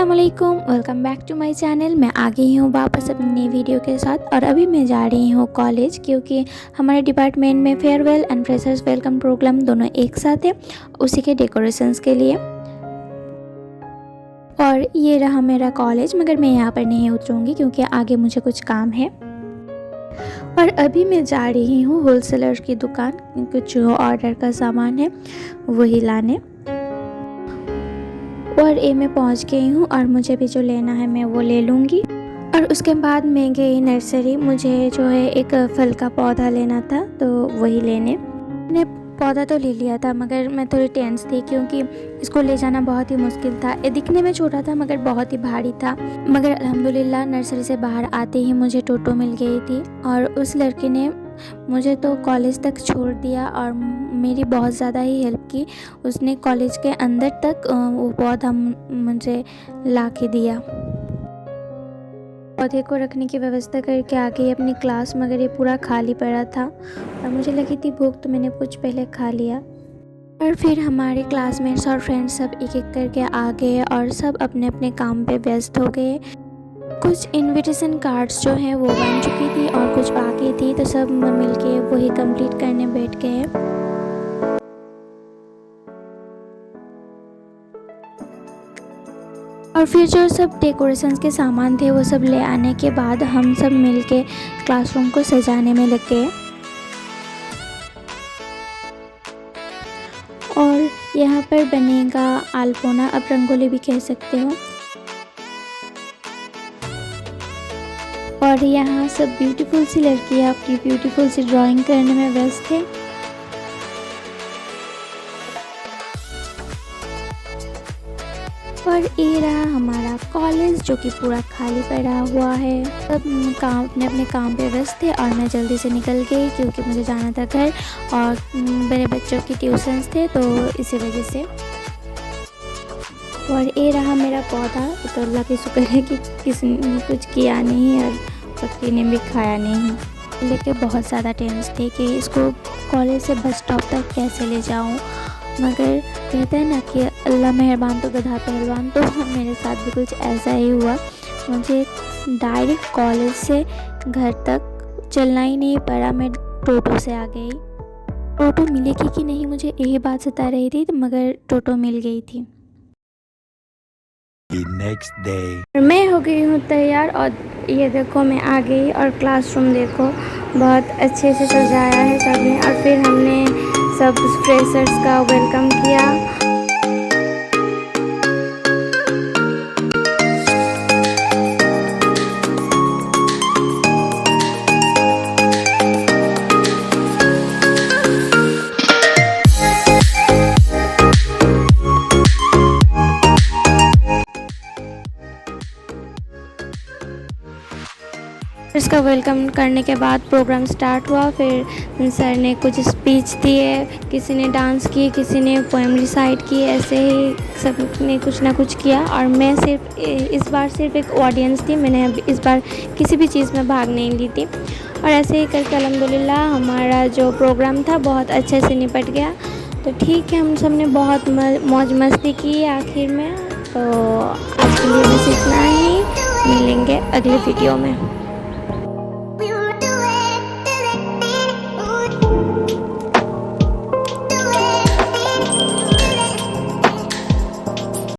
अस्सलामुअलैकुम, welcome back to my channel. मैं आ गई हूँ वापस अपनी नई वीडियो के साथ और अभी मैं जा रही हूँ कॉलेज, क्योंकि हमारे डिपार्टमेंट में farewell and freshers welcome programme दोनों एक साथ है, उसी के डेकोरेशंस के लिए। और ये रहा मेरा कॉलेज, मगर मैं यहाँ पर नहीं उतरूँगी क्योंकि आगे मुझे कुछ काम है। और अभी मैं जा रही हूँ होलसेलर की दुकान, कुछ ऑर्डर का सामान है वही लाने। और ये मैं पहुंच गई हूँ और मुझे भी जो लेना है मैं वो ले लूँगी। और उसके बाद मैं गई नर्सरी, मुझे जो है एक फल का पौधा लेना था तो वही लेने। मैंने पौधा तो ले लिया था मगर मैं थोड़ी टेंस थी क्योंकि इसको ले जाना बहुत ही मुश्किल था। ये दिखने में छोटा था मगर बहुत ही भारी था। मगर अल्हम्दुलिल्लाह नर्सरी से बाहर आते ही मुझे टोटो मिल गई थी और उस लड़के ने मुझे तो कॉलेज तक छोड़ दिया और मेरी बहुत ज़्यादा ही हेल्प की। उसने कॉलेज के अंदर तक वो पौधा मुझे ला के दिया। पौधे को रखने की व्यवस्था करके आ गई अपनी क्लास, मगर ये पूरा खाली पड़ा था और मुझे लगी थी भूख तो मैंने कुछ पहले खा लिया। और फिर हमारे क्लासमेट्स और फ्रेंड्स सब एक एक करके आ गए और सब अपने अपने काम पे व्यस्त हो गए। कुछ इनविटेशन कार्ड्स जो हैं वो बन चुकी थी और कुछ बाकी थी, तो सब मिलके वही कंप्लीट करने बैठ गए। और फिर जो सब डेकोरेशंस के सामान थे वो सब ले आने के बाद हम सब मिलके क्लासरूम को सजाने में लग गए। और यहाँ पर बनेगा आलपोना, आप रंगोली भी कह सकते हो। और यहाँ सब ब्यूटीफुल सी लड़कियाँ अपनी ब्यूटीफुल सी ड्राइंग करने में व्यस्त थे। और ये रहा हमारा कॉलेज जो कि पूरा खाली पड़ा हुआ है। सब काम अपने अपने काम पे व्यस्त थे और मैं जल्दी से निकल गई क्योंकि मुझे जाना था घर और मेरे बच्चों की ट्यूशन्स थे तो इसी वजह से। और ये रहा मेरा पौधा, तो अल्लाह की शुक्र है कि किसी ने कुछ किया नहीं और पक्षी ने भी खाया नहीं। लेकिन बहुत ज़्यादा टेंस थे कि इसको कॉलेज से बस स्टॉप तक कैसे ले जाऊं, मगर कहते हैं ना कि अल्लाह मेहरबान तो गधा पहलवान, तो मेरे साथ भी कुछ ऐसा ही हुआ। मुझे डायरेक्ट कॉलेज से घर तक चलना ही नहीं पड़ा, मैं टोटो से आ गई। टोटो मिलेगी कि नहीं मुझे यही बात सता रही थी, मगर टोटो मिल गई थी। नेक्स्ट डे मैं हो गई हूँ तैयार और ये देखो मैं आ गई और क्लासरूम देखो बहुत अच्छे से सजाया है सबने। और फिर हमने सब फ्रेशर्स का वेलकम किया। इसका वेलकम करने के बाद प्रोग्राम स्टार्ट हुआ। फिर सर ने कुछ स्पीच दिए, किसी ने डांस की, किसी ने पोएम रिसाइट की, ऐसे ही सब ने कुछ ना कुछ किया। और मैं इस बार सिर्फ एक ऑडियंस थी, मैंने इस बार किसी भी चीज़ में भाग नहीं ली थी। और ऐसे ही करके अल्हम्दुलिल्लाह हमारा जो प्रोग्राम था बहुत अच्छे से निपट गया। तो ठीक है, हम सब ने बहुत मौज मस्ती की आखिर में। तो आज के लिए बस इतना ही, मिलेंगे अगली वीडियो में।